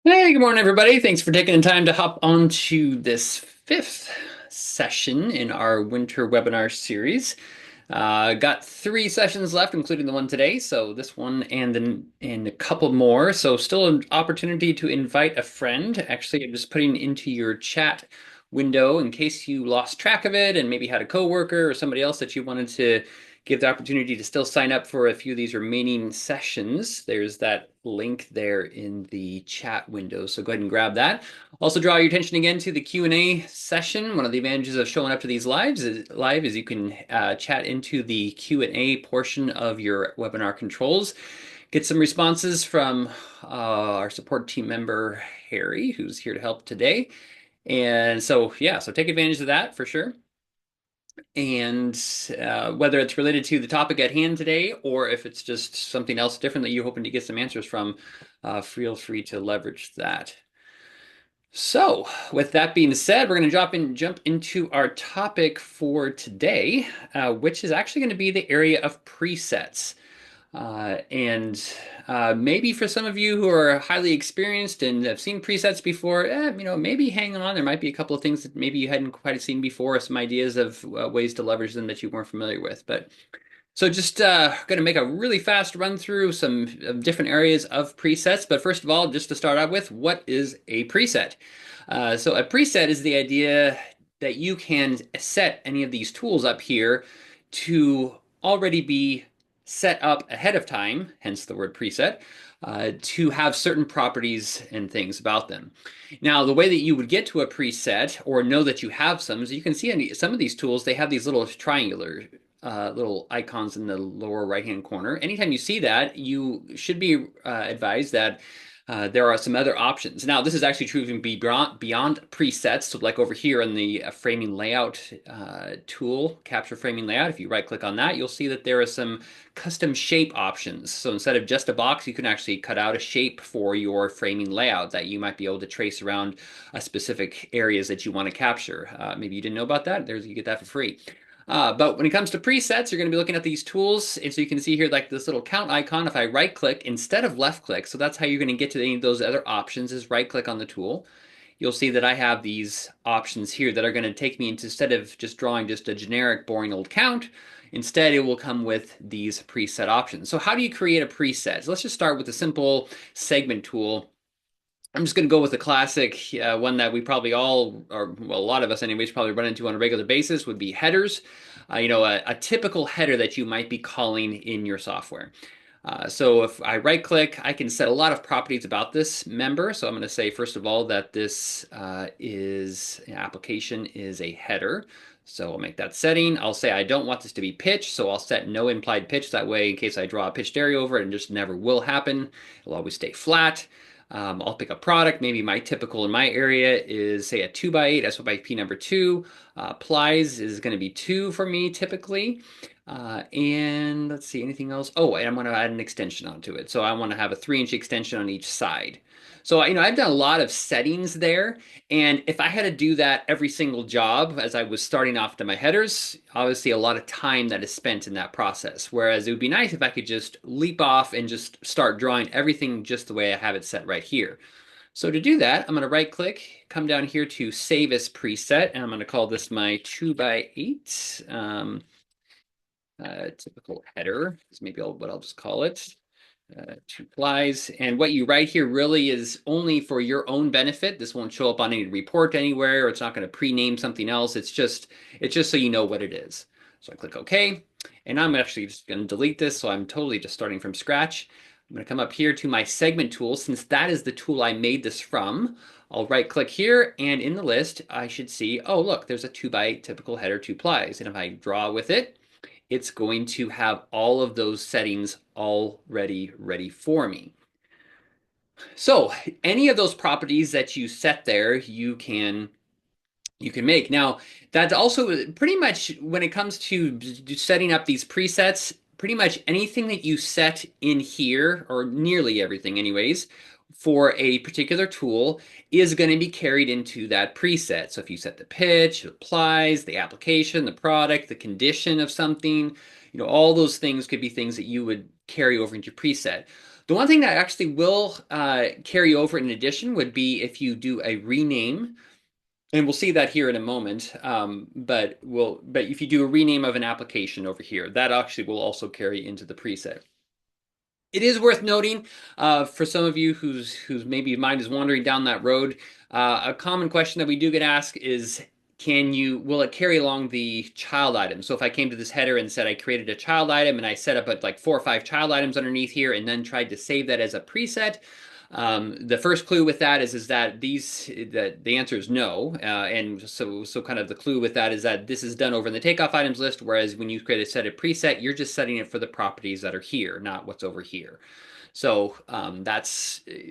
Hey, good morning, everybody. Thanks for taking the time to hop onto this fifth session in our winter webinar series. Got three sessions left, including the one today. So this one and a couple more. So still an opportunity to invite a friend. Actually, I'm just putting into your chat window in case you lost track of it and maybe had a coworker or somebody else that you wanted to give the opportunity to still sign up for a few of these remaining sessions. There's that link there in the chat window. So go ahead and grab that. Also draw your attention again to the Q&A session. One of the advantages of showing up to these live is you can chat into the Q&A portion of your webinar controls. Get some responses from our support team member, Harry, who's here to help today. And so, yeah, so take advantage of that for sure. And whether it's related to the topic at hand today or if it's just something else different that you're hoping to get some answers from, feel free to leverage that. So, with that being said, we're going to jump into our topic for today, which is actually going to be the area of presets. And maybe for some of you who are highly experienced and have seen presets before, maybe hang on. There might be a couple of things that maybe you hadn't quite seen before, some ideas of ways to leverage them that you weren't familiar with. But so just going to make a really fast run through some different areas of presets. But first of all, just to start out with, what is a preset? So a preset is the idea that you can set any of these tools up here to already be set up ahead of time, hence the word preset, to have certain properties and things about them. Now, the way that you would get to a preset or know that you have some is you can see some of these tools, they have these little triangular little icons in the lower right-hand corner. Anytime you see that, you should be advised that there are some other options. Now, this is actually true even beyond presets. So like over here in the framing layout tool, capture framing layout, if you right click on that, you'll see that there are some custom shape options. So instead of just a box, you can actually cut out a shape for your framing layout that you might be able to trace around specific areas that you want to capture. Maybe you didn't know about that. You get that for free. But when it comes to presets, you're going to be looking at these tools. And so you can see here like this little count icon. If I right click instead of left click, so that's how you're going to get to any of those other options is right click on the tool. You'll see that I have these options here that are going to take me into, instead of just drawing just a generic boring old count, instead it will come with these preset options. So how do you create a preset? So let's just start with a simple segment tool. I'm just going to go with the classic one that we probably all, or well, a lot of us anyways, probably run into on a regular basis would be headers. A typical header that you might be calling in your software. So if I right click, I can set a lot of properties about this member. So I'm going to say, first of all, that this application is a header. So I'll make that setting. I'll say I don't want this to be pitch, so I'll set no implied pitch. That way, in case I draw a pitched area over it, it just never will happen. It'll always stay flat. I'll pick a product. Maybe my typical in my area is, say, a 2x8 SYP number 2. Plies is going to be 2 for me typically. And let's see, anything else? Oh, and I'm going to add an extension onto it. So I want to have a 3-inch extension on each side. So, I've done a lot of settings there. And if I had to do that every single job as I was starting off to my headers, obviously a lot of time that is spent in that process. Whereas it would be nice if I could just leap off and just start drawing everything just the way I have it set right here. So to do that, I'm going to right click, come down here to save as preset, and I'm going to call this my 2x8 typical header is maybe what I'll just call it. 2 plies. And what you write here really is only for your own benefit. This won't show up on any report anywhere, or it's not going to pre-name something else. It's just so you know what it is. So I click OK, and I'm actually just going to delete this. So I'm totally just starting from scratch. I'm going to come up here to my segment tool. Since that is the tool I made this from, I'll right click here, and in the list, I should see, oh, look, there's a 2x8 typical header 2 plies. And if I draw with it, it's going to have all of those settings already ready for me. So any of those properties that you set there, you can make. Now, that's also pretty much when it comes to setting up these presets, pretty much anything that you set in here, or nearly everything anyways, for a particular tool is going to be carried into that preset. So if you set the pitch, it applies, the application, the product, the condition of something, all those things could be things that you would carry over into your preset. The one thing that actually will carry over in addition would be if you do a rename, and we'll see that here in a moment. But if you do a rename of an application over here, that actually will also carry into the preset. It is worth noting for some of you whose maybe mind is wandering down that road. A common question that we do get asked is, will it carry along the child item? So if I came to this header and said I created a child item and I set up like 4 or 5 child items underneath here and then tried to save that as a preset, the first clue with that is that the answer is no, and so kind of the clue with that is that this is done over in the takeoff items list. Whereas when you create a set of preset, you're just setting it for the properties that are here, not what's over here. So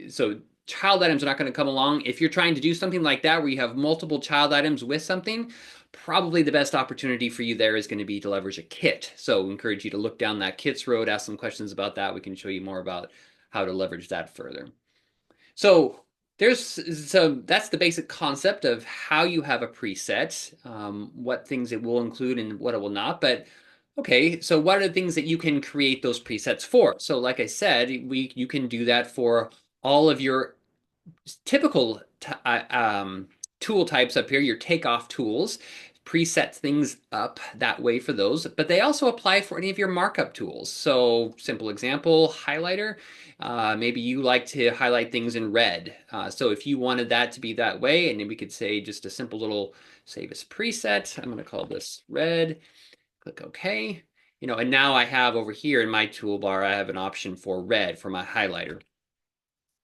so child items are not going to come along. If you're trying to do something like that where you have multiple child items with something, probably the best opportunity for you there is going to be to leverage a kit. So I encourage you to look down that kits road, ask some questions about that. We can show you more about how to leverage that further. So that's the basic concept of how you have a preset, what things it will include and what it will not. But okay, so what are the things that you can create those presets for? So like I said, you can do that for all of your typical tool types up here, your takeoff tools, preset things up that way for those, but they also apply for any of your markup tools. So simple example, highlighter. Maybe you like to highlight things in red. So if you wanted that to be that way, and then we could say just a simple little save as preset. I'm going to call this red. Click OK. And now I have over here in my toolbar, I have an option for red for my highlighter.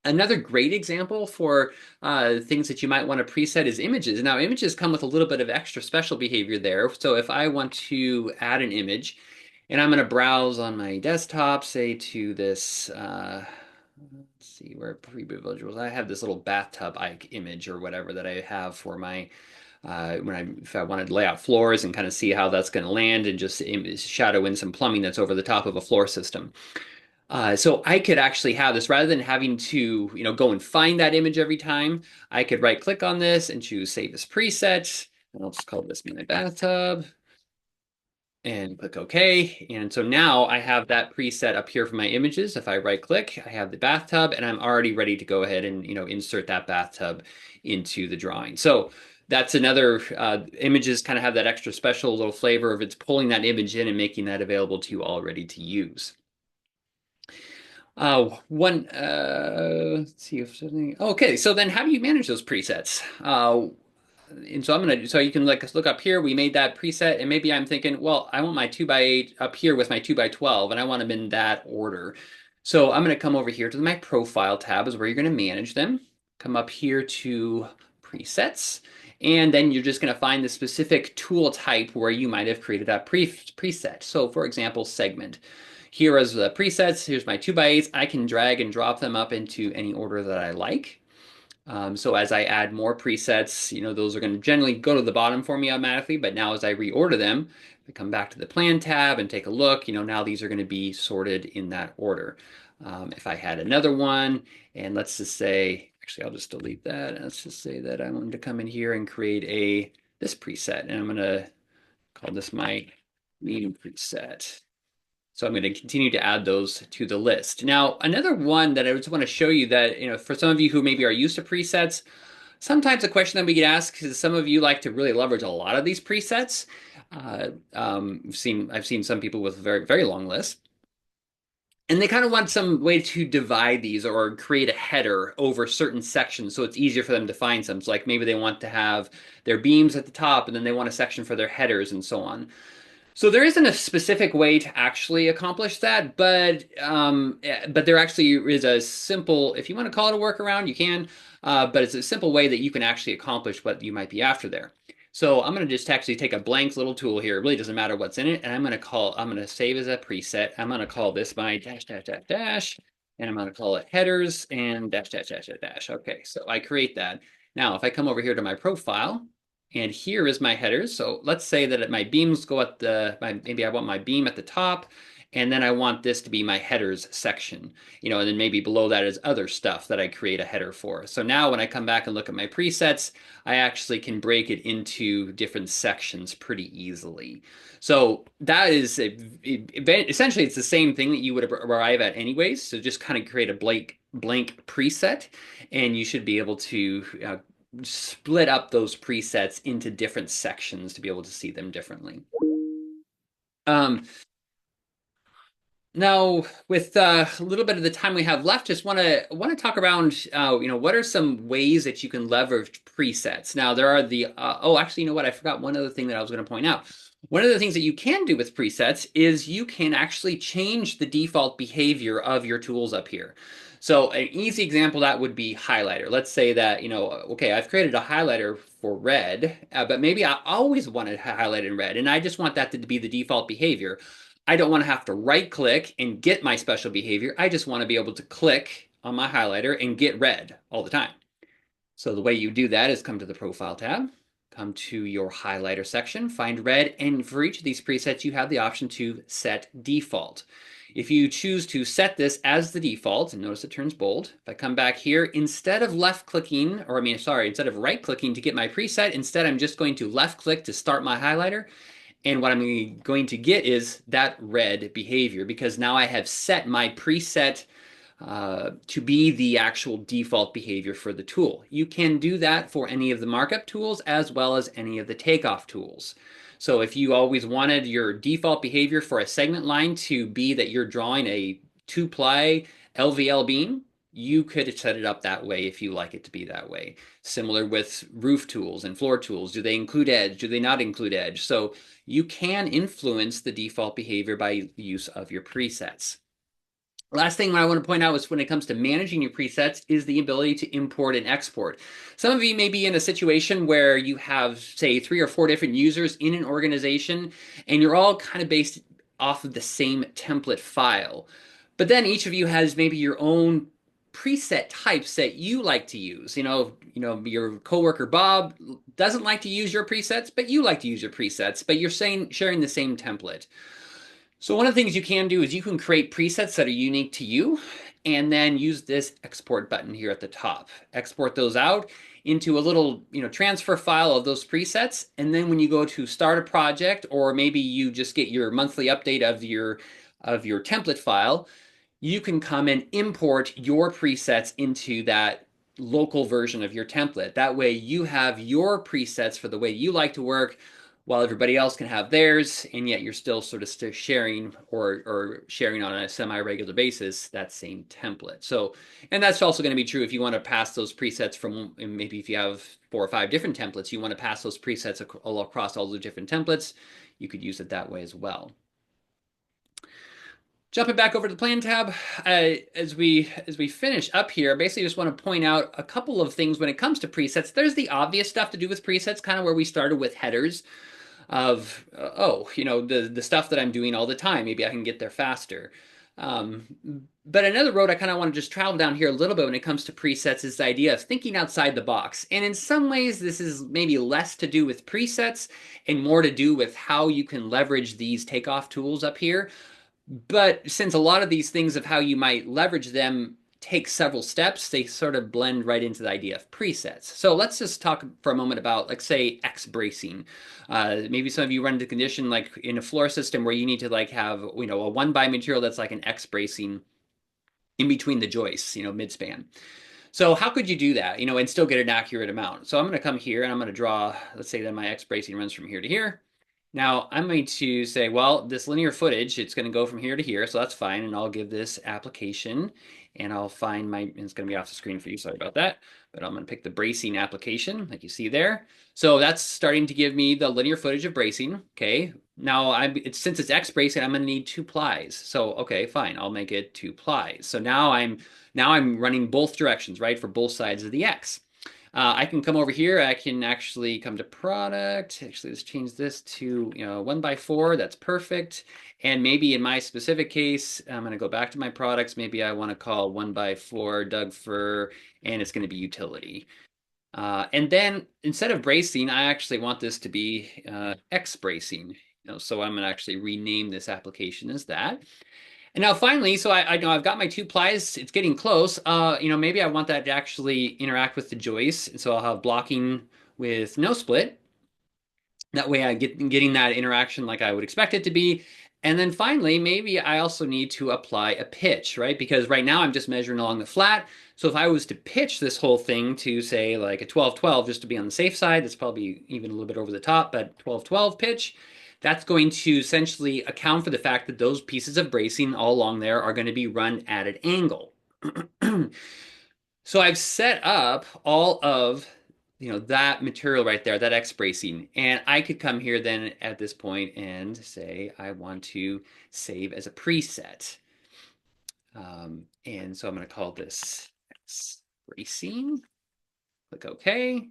Another great example for things that you might want to preset is images. Now, images come with a little bit of extra special behavior there. So if I want to add an image, and I'm going to browse on my desktop, say to this, let's see, where preview visuals, I have this little bathtub image or whatever that I have for my, if I wanted to lay out floors and kind of see how that's going to land and just shadow in some plumbing that's over the top of a floor system. So I could actually have this rather than having to, go and find that image every time. I could right click on this and choose Save as Preset. And I'll just call this my bathtub and click OK. And so now I have that preset up here for my images. If I right click, I have the bathtub and I'm already ready to go ahead and, insert that bathtub into the drawing. So that's another, images kind of have that extra special little flavor of it's pulling that image in and making that available to you all ready to use. Let's see if something. Okay, so then how do you manage those presets? And so you can look up here. We made that preset, and maybe I'm thinking, well, I want my 2x8 up here with my 2x12, and I want them in that order. So I'm going to come over here to my profile tab, is where you're going to manage them. Come up here to presets, and then you're just going to find the specific tool type where you might have created that preset. So for example, segment. Here is the presets. Here's my 2x8s. I can drag and drop them up into any order that I like. So as I add more presets, those are going to generally go to the bottom for me automatically. But now as I reorder them, I come back to the plan tab and take a look. Now these are going to be sorted in that order. If I had another one, and let's just say, actually, I'll just delete that. Let's just say that I wanted to come in here and create this preset, and I'm going to call this my medium preset. So I'm going to continue to add those to the list. Now, another one that I just want to show you that, for some of you who maybe are used to presets, sometimes a question that we get asked is some of you like to really leverage a lot of these presets. I've seen some people with very, very long lists. And they kind of want some way to divide these or create a header over certain sections so it's easier for them to find some. So like maybe they want to have their beams at the top and then they want a section for their headers and so on. So there isn't a specific way to actually accomplish that, but there actually is a simple, if you want to call it a workaround, you can, but it's a simple way that you can actually accomplish what you might be after there. So I'm going to just actually take a blank little tool here. It really doesn't matter what's in it, and I'm going to save as a preset. I'm going to call this my dash dash dash dash, and I'm going to call it headers and dash dash dash dash dash. Okay, so I create that. Now, if I come over here to my profile. And here is my headers. So let's say that my beams go maybe I want my beam at the top And then I want this to be my headers section, and then maybe below that is other stuff that I create a header for. So now when I come back and look at my presets, I actually can break it into different sections pretty easily. So that is essentially it's the same thing that you would arrive at anyways. So just kind of create a blank preset, and you should be able to split up those presets into different sections to be able to see them differently. Um, Now, with a little bit of the time we have left, just want to talk around, what are some ways that you can leverage presets? Now, there are actually, you know what? I forgot one other thing that I was going to point out. One of the things that you can do with presets is you can actually change the default behavior of your tools up here. So an easy example of that would be highlighter. Let's say that, okay, I've created a highlighter for red, but maybe I always wanted to highlight in red, and I just want that to be the default behavior. I don't want to have to right click and get my special behavior. I just want to be able to click on my highlighter and get red all the time. So the way you do that is come to the Profile tab, come to your highlighter section, find red, and for each of these presets, you have the option to set default. If you choose to set this as the default, and notice it turns bold, if I come back here, instead of instead of right clicking to get my preset, instead I'm just going to left click to start my highlighter. And what I'm going to get is that red behavior because now I have set my preset to be the actual default behavior for the tool. You can do that for any of the markup tools as well as any of the takeoff tools. So if you always wanted your default behavior for a segment line to be that you're drawing a 2-ply LVL beam, you could set it up that way if you like it to be that way. Similar with roof tools and floor tools. Do they include edge? Do they not include edge? So you can influence the default behavior by use of your presets. Last thing I want to point out is when it comes to managing your presets is the ability to import and export. Some of you may be in a situation where you have, say, 3 or 4 different users in an organization, and you're all kind of based off of the same template file. But then each of you has maybe your own preset types that you like to use. Your coworker Bob doesn't like to use your presets, but you like to use your presets, but you're sharing the same template. So one of the things you can do is you can create presets that are unique to you and then use this export button here at the top. Export those out into a little, transfer file of those presets. And then when you go to start a project, or maybe you just get your monthly update of your template file, you can come and import your presets into that local version of your template. That way you have your presets for the way you like to work while everybody else can have theirs, and yet you're still sort of sharing or sharing on a semi-regular basis that same template. So, and that's also going to be true if you want to pass those presets from, maybe if you have 4 or 5 different templates, you want to pass those presets all across all the different templates, you could use it that way as well. Jumping back over to the plan tab, as we finish up here, basically just want to point out a couple of things when it comes to presets. There's the obvious stuff to do with presets, kind of where we started with headers of, the stuff that I'm doing all the time. Maybe I can get there faster. But another road I kind of want to just travel down here a little bit when it comes to presets is the idea of thinking outside the box. And in some ways, this is maybe less to do with presets and more to do with how you can leverage these takeoff tools up here. But since a lot of these things of how you might leverage them take several steps, they sort of blend right into the idea of presets. So let's just talk for a moment about, like, say, X bracing. Maybe some of you run into a condition like in a floor system where you need to have, a 1x material that's like an X bracing in between the joists, mid-span. So how could you do that, and still get an accurate amount? So I'm going to come here and I'm going to draw, let's say that my X bracing runs from here to here. Now I'm going to say, well, this linear footage, it's going to go from here to here, so that's fine. And I'll give this application, and I'll find it's going to be off the screen for you, sorry about that. But I'm going to pick the bracing application, like you see there. So that's starting to give me the linear footage of bracing, okay? Now, since it's X bracing, I'm going to need 2 plies. So, okay, fine, I'll make it 2 plies. So now I'm running both directions, right, for both sides of the X. I can come over here. I can actually come to product. Actually, let's change this to 1x4. That's perfect. And maybe in my specific case, I'm going to go back to my products. Maybe I want to call 1x4 Doug Fir, and it's going to be utility. And then instead of bracing, I actually want this to be X bracing. So I'm going to actually rename this application as that. And now finally, so I know I've got my two plies. It's getting close. Maybe I want that to actually interact with the joist. So I'll have blocking with no split. That way I getting that interaction like I would expect it to be. And then finally, maybe I also need to apply a pitch, right? Because right now I'm just measuring along the flat. So if I was to pitch this whole thing to say like a 12-12, just to be on the safe side, that's probably even a little bit over the top, but 12-12 pitch, that's going to essentially account for the fact that those pieces of bracing all along there are going to be run at an angle. So I've set up all of that material right there, that X bracing, and I could come here then at this point and say I want to save as a preset. And so I'm going to call this X bracing. Click OK.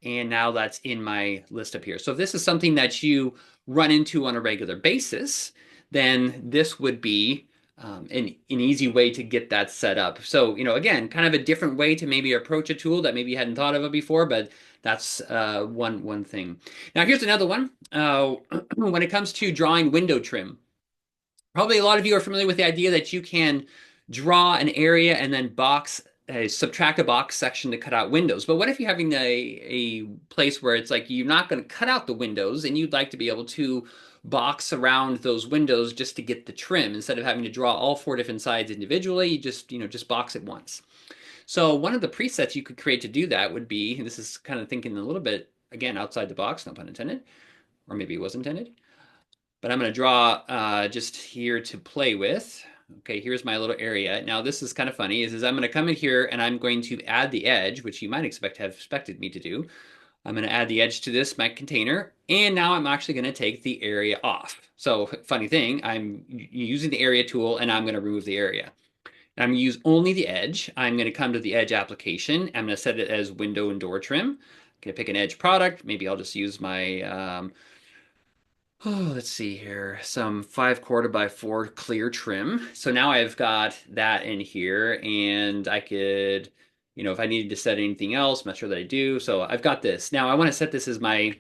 And now that's in my list up here. So if this is something that you run into on a regular basis, then this would be an easy way to get that set up. So, again, kind of a different way to maybe approach a tool that maybe you hadn't thought of it before, but that's one thing. Now, here's another one. When it comes to drawing window trim, probably a lot of you are familiar with the idea that you can draw an area and then subtract a box section to cut out windows. But what if you're having a place where it's like you're not going to cut out the windows and you'd like to be able to box around those windows just to get the trim instead of having to draw all four different sides individually, you just box it once. So one of the presets you could create to do that would be, and this is kind of thinking a little bit, again, outside the box, no pun intended, or maybe it was intended. But I'm going to draw just here to play with. Okay, here's my little area. Now this is kind of funny, is I'm going to come in here and I'm going to add the edge, which you might have expected me to do. I'm going to add the edge to this, my container, and now I'm actually going to take the area off. So funny thing, I'm using the area tool and I'm going to remove the area. I'm going to use only the edge. I'm going to come to the edge application. I'm going to set it as window and door trim. I'm going to pick an edge product. Maybe I'll just use my let's see here, some 5/4 by 4 clear trim. So now I've got that in here, and I could, if I needed to set anything else, I'm not sure that I do. So I've got this. Now I want to set this as I'm going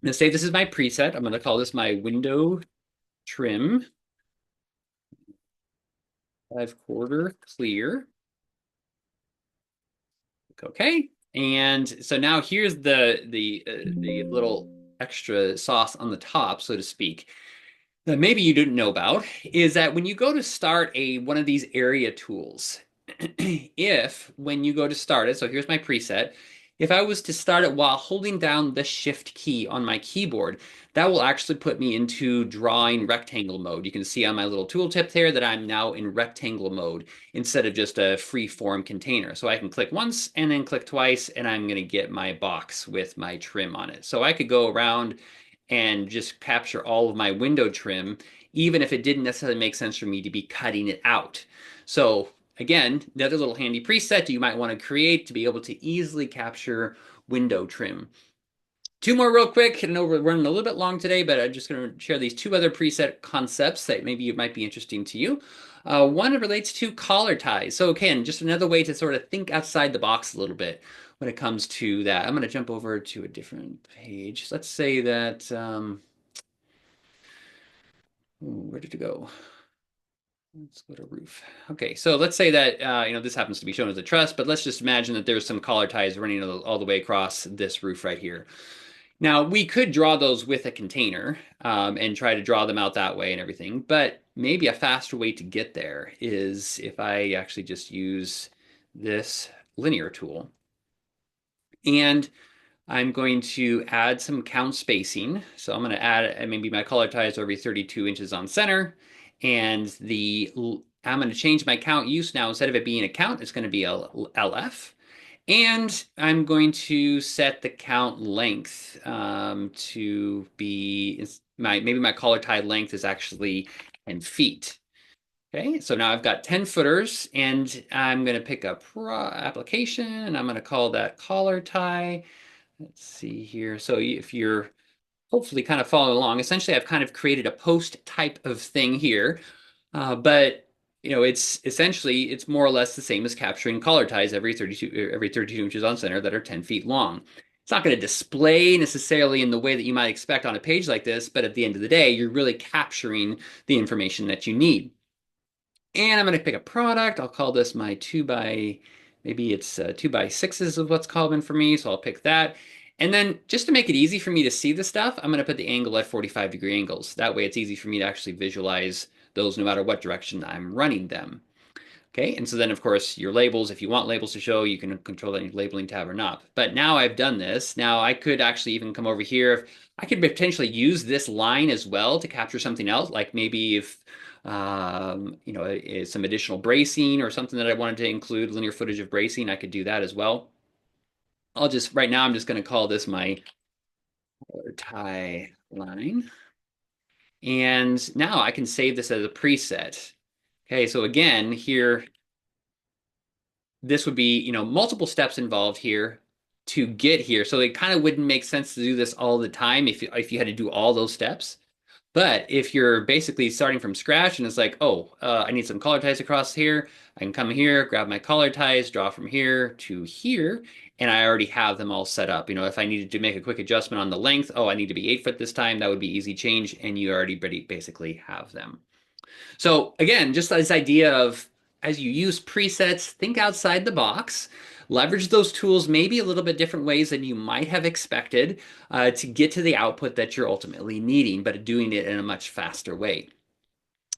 to say this is my preset. I'm going to call this my window trim, 5/4 clear. Okay. And so now here's the little extra sauce on the top, so to speak, that maybe you didn't know about, is that when you go to start one of these area tools, if when you go to start it, so here's my preset, if I was to start it while holding down the shift key on my keyboard, that will actually put me into drawing rectangle mode. You can see on my little tooltip there that I'm now in rectangle mode instead of just a free form container. So I can click once and then click twice, and I'm going to get my box with my trim on it. So I could go around and just capture all of my window trim, even if it didn't necessarily make sense for me to be cutting it out. So again, another little handy preset you might want to create to be able to easily capture window trim. Two more real quick. I know we're running a little bit long today, but I'm just going to share these two other preset concepts that maybe might be interesting to you. One relates to collar ties. So again, just another way to sort of think outside the box a little bit when it comes to that. I'm going to jump over to a different page. Let's say that, where did it go? Let's go to roof. Okay, so let's say that, this happens to be shown as a truss, but let's just imagine that there's some collar ties running all the way across this roof right here. Now, we could draw those with a container and try to draw them out that way and everything, but maybe a faster way to get there is if I actually just use this linear tool. And I'm going to add some count spacing. So I'm going to add maybe my collar ties every 32 inches on center. And I'm going to change my count use now. Instead of it being a count, it's going to be a LF. And I'm going to set the count length to be maybe my collar tie length is actually 10 feet. Okay, so now I've got 10 footers, and I'm going to pick up application, and I'm going to call that collar tie. Let's see here. So if you're hopefully kind of following along, essentially I've kind of created a post type of thing here, but it's more or less the same as capturing collar ties every 32 inches on center that are 10 feet long. It's not going to display necessarily in the way that you might expect on a page like this, but at the end of the day, you're really capturing the information that you need. And I'm going to pick a product. I'll call this my maybe it's 2x6s is what's common for me. So I'll pick that. And then just to make it easy for me to see the stuff, I'm going to put the angle at 45-degree angles. That way it's easy for me to actually visualize those no matter what direction I'm running them. Okay, and so then of course your labels, if you want labels to show, you can control any labeling tab or not. But now I've done this, now I could actually even come over here. I could potentially use this line as well to capture something else, like maybe if some additional bracing or something that I wanted to include linear footage of bracing, I could do that as well. Right now I'm just going to call this my tie line. And now I can save this as a preset. Okay, so again, here this would be, multiple steps involved here to get here. So it kind of wouldn't make sense to do this all the time if you had to do all those steps. But if you're basically starting from scratch and it's like, oh, I need some collar ties across here, I can come here, grab my collar ties, draw from here to here, and I already have them all set up. If I needed to make a quick adjustment on the length, oh, I need to be 8 foot this time, that would be easy change, and you already basically have them. So again, just this idea of as you use presets, think outside the box, leverage those tools maybe a little bit different ways than you might have expected to get to the output that you're ultimately needing, but doing it in a much faster way.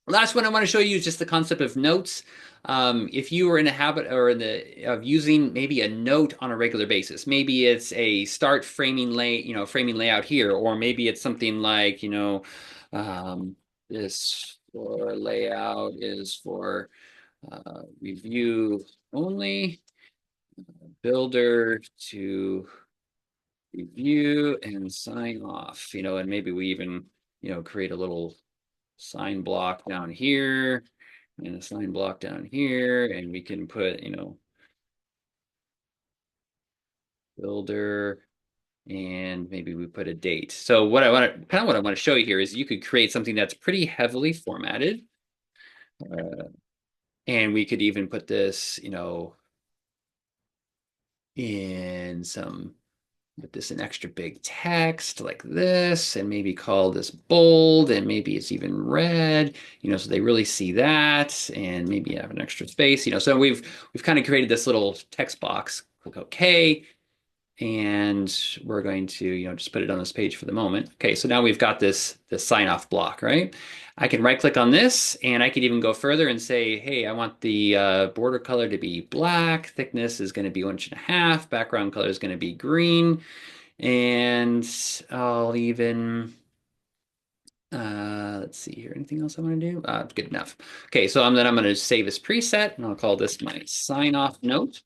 Last one I want to show you is just the concept of notes. If you are in a habit or of using maybe a note on a regular basis, maybe it's a start framing layout here, or maybe it's something like, this for layout is for review only, builder to review and sign off, and maybe we even, create a little sign block down here and a sign block down here, and we can put, builder, and maybe we put a date. So what I want to show you here is you could create something that's pretty heavily formatted. And we could even put this, in put this in extra big text like this, and maybe call this bold, and maybe it's even red, so they really see that, and maybe have an extra space, so we've kind of created this little text box. Click OK, and we're going to, just put it on this page for the moment. Okay, so now we've got this sign off block, right? I can right click on this, and I could even go further and say, hey, I want the border color to be black, thickness is going to be 1.5 inches, background color is going to be green, and I'll even let's see here, anything else I want to do? Good enough. Okay, so I'm going to save this preset, and I'll call this my sign off note.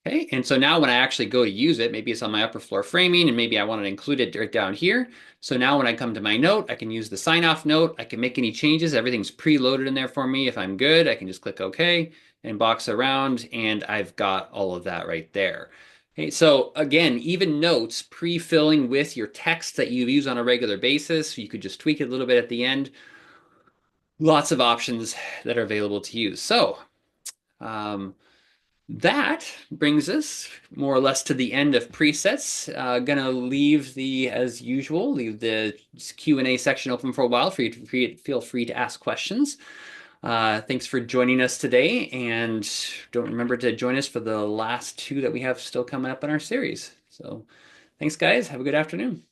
Okay, and so now when I actually go to use it, maybe it's on my upper floor framing, and maybe I want to include it right down here. So now when I come to my note, I can use the sign off note. I can make any changes. Everything's preloaded in there for me. If I'm good, I can just click OK and box around, and I've got all of that right there. Okay, so again, even notes pre-filling with your text that you use on a regular basis. You could just tweak it a little bit at the end. Lots of options that are available to use. So, that brings us more or less to the end of presets. Gonna leave as usual, leave the Q&A section open for a while for you to feel free to ask questions. Thanks for joining us today, and don't remember to join us for the last two that we have still coming up in our series. So thanks, guys. Have a good afternoon.